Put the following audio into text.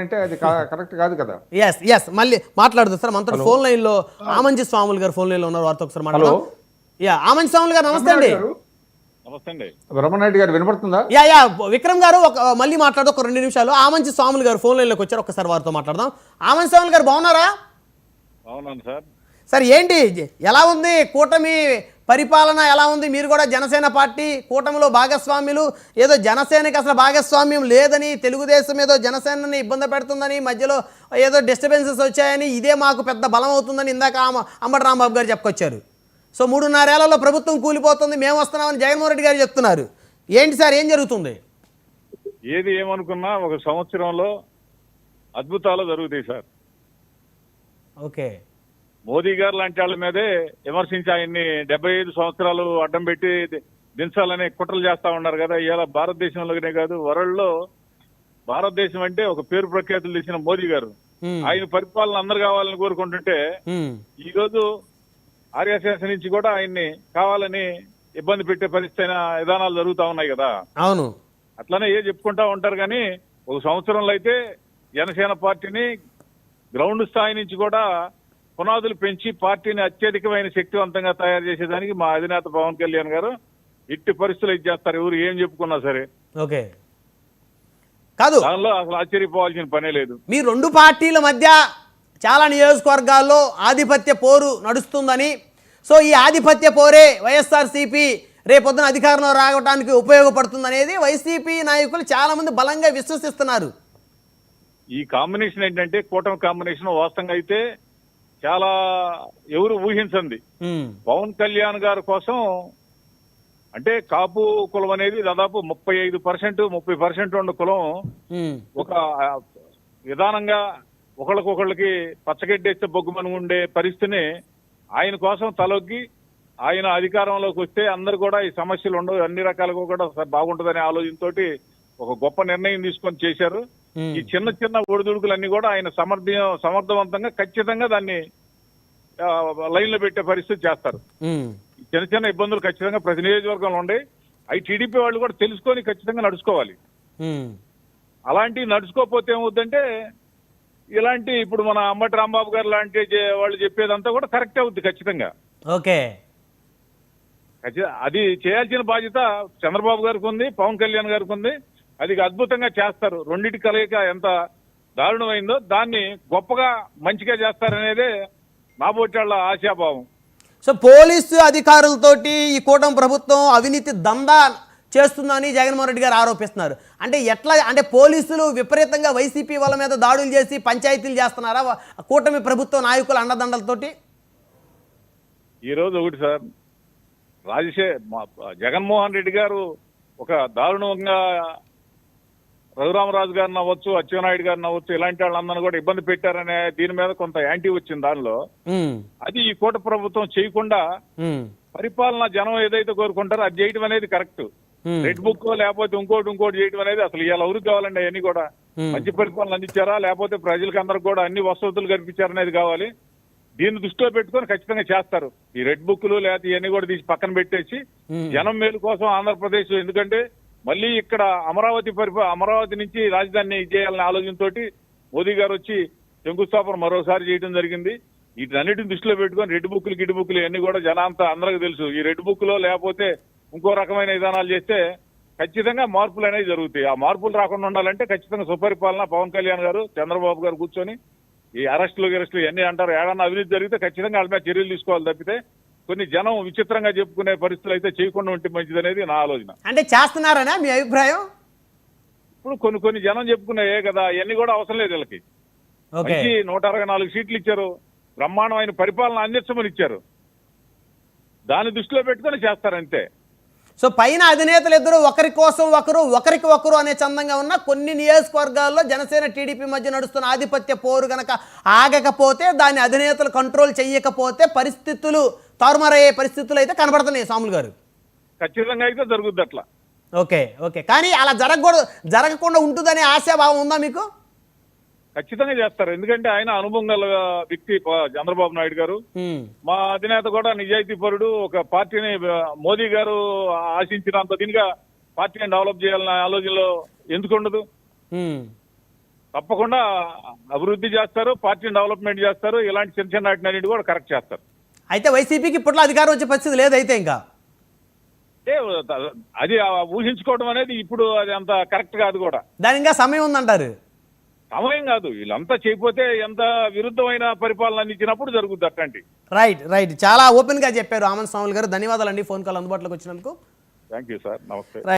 అంటే అది కరెక్ట్ కాదు కదా. ఎస్ ఎస్ మళ్ళీ మాట్లాడదు సార్ మనతో ఫోన్ లైన్ లో ఆమంచి స్వాములు గారు ఫోన్ లైన్ లో ఉన్నారు. వారితో ఒకసారి మాట్లాడదాం. యా ఆమంచి స్వాములు గారు నమస్తే అండి. నమస్తే అండి. బ్రహ్మనాయుడు గారు వినపడుతుందా? యా యా విక్రమ్ గారు మళ్ళీ మాట్లాడు ఒక 2 నిమిషాలు. ఆమంచి స్వాములు గారు ఫోన్ లైన్ లోకి వచ్చారు, ఒకసారి వారితో మాట్లాడదాం. ఆమంచి స్వాములు గారు బాగున్నారా? అవునండి సార్. సార్ ఏంటి ఎలా ఉంది కూటమి పరిపాలన, ఎలా ఉంది? మీరు కూడా జనసేన పార్టీ కూటమిలో భాగస్వామ్యులు, ఏదో జనసేనకి అసలు భాగస్వామ్యం లేదని, తెలుగుదేశం ఏదో జనసేనని ఇబ్బంది పెడుతుందని, మధ్యలో ఏదో డిస్టర్బెన్సెస్ వచ్చాయని, ఇదే మాకు పెద్ద బలం అవుతుందని ఇందాక అంబటి రాంబాబు గారు చెప్పుకొచ్చారు. సో 3.5 ఏళ్లలో ప్రభుత్వం కూలిపోతుంది, మేము వస్తున్నామని జగన్మోహన్ రెడ్డి గారు చెప్తున్నారు. ఏంటి సార్, ఏం జరుగుతుంది? ఏది ఏమనుకున్నా ఒక సంవత్సరంలో అద్భుతాలు జరుగుతాయి సార్. ఓకే, మోదీ గారు లాంటి వాళ్ళ మీదే విమర్శించి ఆయన్ని 75 సంవత్సరాలు అడ్డం పెట్టి దించాలని కుట్రలు చేస్తా ఉన్నారు కదా. ఇవాళ భారతదేశంలోనే కాదు, వరల్డ్ లో భారతదేశం అంటే ఒక పేరు ప్రఖ్యాతులు తెచ్చిన మోదీ గారు ఆయన పరిపాలన అందరు కావాలని కోరుకుంటుంటే, ఈ రోజు ఆర్ఎస్ఎస్ నుంచి కూడా ఆయన్ని కావాలని ఇబ్బంది పెట్టే పరిస్థితి అయిన విధానాలు జరుగుతా ఉన్నాయి కదా. అవును, అట్లానే చెప్పుకుంటా ఉంటారు. కానీ ఒక సంవత్సరంలో అయితే జనసేన పార్టీని గ్రౌండ్ స్థాయి నుంచి కూడా పునాదులు పెంచి పార్టీని అత్యధికమైన శక్తివంతంగా తయారు చేసేదానికి మా అధినేత పవన్ కళ్యాణ్ గారు ఇట్టి పరిస్థితులు ఇచ్చేస్తారు. ఎవరు ఏం చెప్పుకున్నా సరే. ఓకే, కాదు దానిలో అసలు ఆశ్చర్యపోవాల్సిన పనే లేదు. మీ 2 పార్టీల మధ్య చాలా నియోజకవర్గాల్లో ఆధిపత్య పోరు నడుస్తుందని, సో ఈ ఆధిపత్య పోరే వైఎస్ఆర్సీపీ రేపొద్దున అధికారంలో రావడానికి ఉపయోగపడుతుందనేది వైసీపీ నాయకులు చాలా మంది బలంగా విశ్వసిస్తున్నారు. ఈ కాంబినేషన్ ఏంటంటే కూటమి కాంబినేషన్ వాస్తవంగా అయితే చాలా ఎవరు ఊహించండి. పవన్ కళ్యాణ్ గారి కోసం అంటే కాపు కులం అనేది దాదాపు 35%, 30% ఉన్న కులం ఒక విధానంగా ఒకళ్ళకొకళ్ళకి పచ్చగడ్డేస్తే బొగ్గుమని ఉండే పరిస్థితిని ఆయన కోసం తలొగ్గి ఆయన అధికారంలోకి వస్తే అందరు కూడా ఈ సమస్యలు ఉండవు, అన్ని రకాలుగా కూడా బాగుంటుందనే ఆలోచనతోటి ఒక గొప్ప నిర్ణయం తీసుకొని చేశారు. ఈ చిన్న చిన్న ఒడిదుడుకులన్నీ కూడా ఆయన సమర్థవంతంగా ఖచ్చితంగా దాన్ని లైన్ లో పెట్టే పరిస్థితి చేస్తారు. చిన్న చిన్న ఇబ్బందులు ఖచ్చితంగా ప్రతి నియోజకవర్గంలో ఉండే అవి టీడీపీ వాళ్ళు కూడా తెలుసుకొని ఖచ్చితంగా నడుచుకోవాలి. అలాంటివి నడుచుకోకపోతే ఏమవుతుందంటే ఇలాంటి ఇప్పుడు మన అంబటి రాంబాబు గారు లాంటి వాళ్ళు చెప్పేదంతా కూడా కరెక్ట్ అవుద్ది ఖచ్చితంగా. ఓకే, అది చేయాల్సిన బాధ్యత చంద్రబాబు గారికి ఉంది, పవన్ కళ్యాణ్ గారికి ఉంది. అది అద్భుతంగా చేస్తారు. రెండింటి కలయిక ఎంత దారుణమైందో దాన్ని గొప్పగా మంచిగా చేస్తారనేదే నాబోటాళ్ల ఆశాభావం. సో పోలీసు అధికారులతోటి ఈ కూటమి ప్రభుత్వం అవినీతి దందా చేస్తుందని జగన్మోహన్ రెడ్డి గారు ఆరోపిస్తున్నారు. అంటే ఎట్లా, అంటే పోలీసులు విపరీతంగా వైసీపీ వాళ్ళ మీద దాడులు చేసి పంచాయతీలు చేస్తున్నారా కూటమి ప్రభుత్వ నాయకుల అండదండలతోటి? ఈ రోజు ఒకటి సార్, జగన్మోహన్ రెడ్డి గారు ఒక దారుణంగా రఘురామరాజు గారిని అవ్వచ్చు, అచ్చెన్నాయుడు గారిని అవ్వచ్చు, ఇలాంటి వాళ్ళందరినీ కూడా ఇబ్బంది పెట్టారనే దీని మీద కొంత యాంటీ వచ్చింది. దానిలో అది ఈ కూటమి ప్రభుత్వం చేయకుండా పరిపాలన జనం ఏదైతే కోరుకుంటారో అది చేయడం అనేది కరెక్ట్. రెడ్ బుక్ లేకపోతే ఇంకోటి చేయడం అనేది అసలు ఇలా ఎవరికి కావాలండి? అవన్నీ కూడా మంచి పరిపాలన అందించారా, లేకపోతే ప్రజలకు అందరికి కూడా అన్ని వసతులు కల్పించారనేది కావాలి. దీన్ని దృష్టిలో పెట్టుకొని ఖచ్చితంగా చేస్తారు. ఈ రెడ్ బుక్లు లేకపోతే ఇవన్నీ కూడా తీసి పక్కన పెట్టేసి జనం మేలు కోసం ఆంధ్రప్రదేశ్, ఎందుకంటే మళ్ళీ ఇక్కడ అమరావతి నుంచి రాజధానిని చేయాలనే ఆలోచనతోటి మోదీ గారు వచ్చి శంకుస్థాపన మరోసారి చేయడం జరిగింది. వీటన్నిటిని దృష్టిలో పెట్టుకొని రెడ్ బుక్లు గిడ్ బుక్లు ఇవన్నీ కూడా జనాంతా అందరికీ తెలుసు. ఈ రెడ్ బుక్ లో లేకపోతే ఇంకో రకమైన విధానాలు చేస్తే ఖచ్చితంగా మార్పులు అనేవి జరుగుతాయి. ఆ మార్పులు రాకుండా ఉండాలంటే ఖచ్చితంగా సుపరిపాలన పవన్ కళ్యాణ్ గారు, చంద్రబాబు గారు కూర్చొని ఈ అరెస్టులు ఇవన్నీ అంటారు, ఏడన్నా అవినీతి జరిగితే ఖచ్చితంగా వాళ్ళ మీద చర్యలు తీసుకోవాలి తప్పితే కొన్ని జనం విచిత్రంగా చెప్పుకునే పరిస్థితులు అయితే చేయకుండా ఉంటే మంచిది అనేది నా ఆలోచన. అంటే చేస్తున్నారనా మీ అభిప్రాయం? ఇప్పుడు కొన్ని జనం చెప్పుకున్నాయే కదా, ఇవన్నీ కూడా అవసరం లేదు వీళ్ళకి. 164 సీట్లు ఇచ్చారు, బ్రహ్మాండమైన పరిపాలన అందించమని ఇచ్చారు, దాన్ని దృష్టిలో పెట్టుకొని చేస్తారంతే. సో పైన అధినేతలు ఇద్దరు ఒకరి కోసం ఒకరికి ఒకరు అనే చందంగా ఉన్న కొన్ని నియోజకవర్గాల్లో జనసేన టీడీపీ మధ్య నడుస్తున్న ఆధిపత్య పోరు గనక ఆగకపోతే, దాన్ని అధినేతలు కంట్రోల్ చేయకపోతే పరిస్థితులు తారుమారయ్యే పరిస్థితులు అయితే కనబడుతున్నాయి స్వాములు గారు. ఖచ్చితంగా అయితే జరుగుద్ది అట్లా. ఓకే, కానీ అలా జరగకుండా ఉంటుందనే ఆశాభావం ఉందా మీకు? ఖచ్చితంగా చేస్తారు. ఎందుకంటే ఆయన అనుభవం గల వ్యక్తి చంద్రబాబు నాయుడు గారు. మా అధినేత కూడా నిజాయితీ పరుడు. ఒక పార్టీని మోదీ గారు ఆశించినంత దీనిగా పార్టీని డెవలప్ చేయాలన్న ఆలోచనలో ఎందుకు ఉండదు? తప్పకుండా అభివృద్ధి చేస్తారు, పార్టీని డెవలప్మెంట్ చేస్తారు, ఇలాంటి చిన్న చిన్న వాటిని కూడా కరెక్ట్ చేస్తారు. అయితే వైసీపీకి ఇప్పట్లో అధికారం వచ్చే పరిస్థితి లేదైతే ఇంకా. అంటే అది ఊహించుకోవడం అనేది ఇప్పుడు అది అంత కరెక్ట్ కాదు కూడా. దాని ఇంకా సమయం ఉందంటారు. సమయం కాదు, వీళ్ళంతా చేయకపోతే ఎంత విరుద్ధమైన పరిపాలన అందించినప్పుడు జరుగుద్ది అట్లాంటి. రైట్ రైట్, చాలా ఓపెన్గా చెప్పారు ఆమంత్ స్వాములు గారు. ధన్యవాదాలండి ఫోన్ కాల్ అందుబాటులోకి వచ్చినందుకు. థ్యాంక్ యూ సార్, నమస్తే.